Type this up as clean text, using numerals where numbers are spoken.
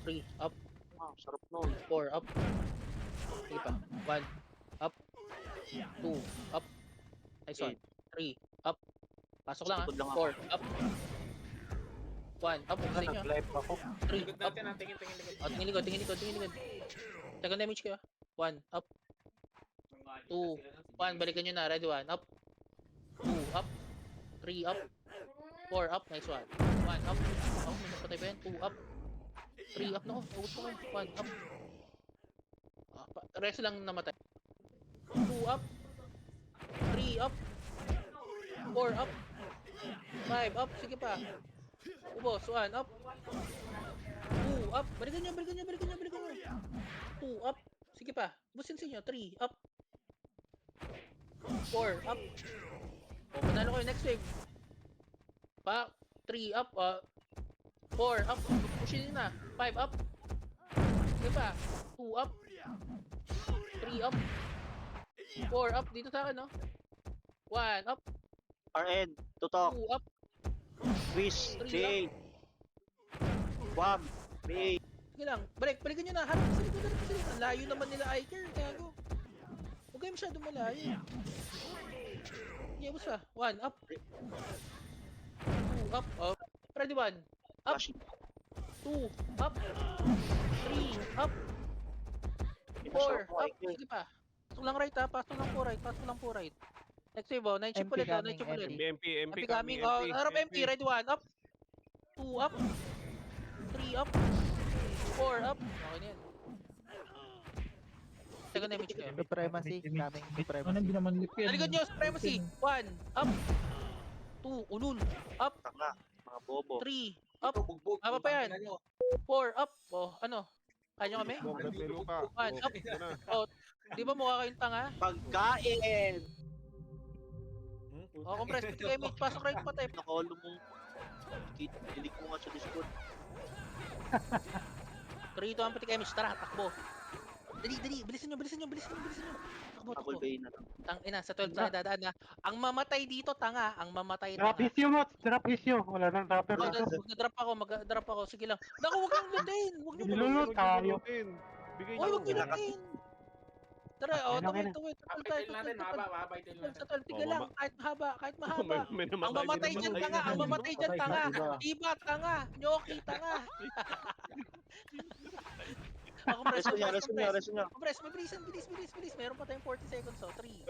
3, up. Sarap nun. 4, up. Sige pa. 1, up. 2, up. Nice one. 3, up. Pasok lang Likod lang ako. 4, up. 1, up. Sa inyo. Nag-live ako. 3, Likod up. natin, tingin likod. Oh, tingin likod. Second damage kayo. 1, up. 2, 1. Balikan nyo na. Ready, 1, up. 2, up. 3, up. 4, up. Nice one. 1, up. Oh, may napatay pa yan. 2, up. 3, up na ko. Naubos ko kayo. 1, up. Rest lang namatay. 2, up. 3, up. 4, up. 5, up. Sige pa. Ubos. 1, up. 2, up. Balikan nyo. 2, up. Sige pa. Ubusin sa inyo. 3, up. 4, up. O, panalo kayo next wave. 3, up. 4, up. Pushin nyo na. 5, up. Sige pa. 2, up. 3, up. 4, up. Dito sa akin, no? 1, up. RN, tutok, 2, up. Wish, 3 Jay, Wam, May. Sige lang. Balikan nyo na. Harap sa likod. Ang layo naman nila Iker. Gago. Huwag kayo masyado malayo. Okay, basta. 1, up. 2, up. Oh. Ready, 1. Up. Flash. 2, up. 3, up. 4, up. Sige pa. Pasok lang right ha. Pasok lang po right. Next wave, oh. 9 chip ulit, oh. 9 chip ulit. MP coming. Oh, harap MP. Ready, 1, up. 2, up. 3, up. 4, up. Okay na yan. Second damage kayo. Supremacy, coming Ano supremacy. hindi naman lip yan? Talikod nyo, supremacy. 1, up. 2, ulul. Up. Tanga, mga bobo. 3, up. Apa pa yan? 4, up. Oh, ano? Kaya nyo kami? 1, up. Oh, di ba mukha kayong tanga? Pagkain! Oh, compress. Pati kayo, mate. Pasok right patay. Nakolo mo. Kilig mo nga sa Discord. 3, 2, 1, pati kayo, mate. Tara, takbo. Dali. Bilisan nyo. Takbo. Double bay na lang. Tang ina, sa 12 tayo dadaan na. Ang mamatay dito, tanga. Ang mamatay Drop tanga. issue mo, drop issue. Wala nang dropper Oh, dito. mag-drop ako. Sige lang. Naku, huwag niyong lutin. Huwag niyong Nilulot tayo. Bigay Huwag niyong lutin. Tara, oh, Okay, tuwid. Tail natin, mahaba tail natin. Sa 12, tigil lang. Kahit mahaba. Ang mamatay dyan, tanga. Iba, tanga. Nyoki, tanga. Ako, Reso niya. Compress, mabilisan. Bilis. Meron pa tayong 40 seconds, oh. 3,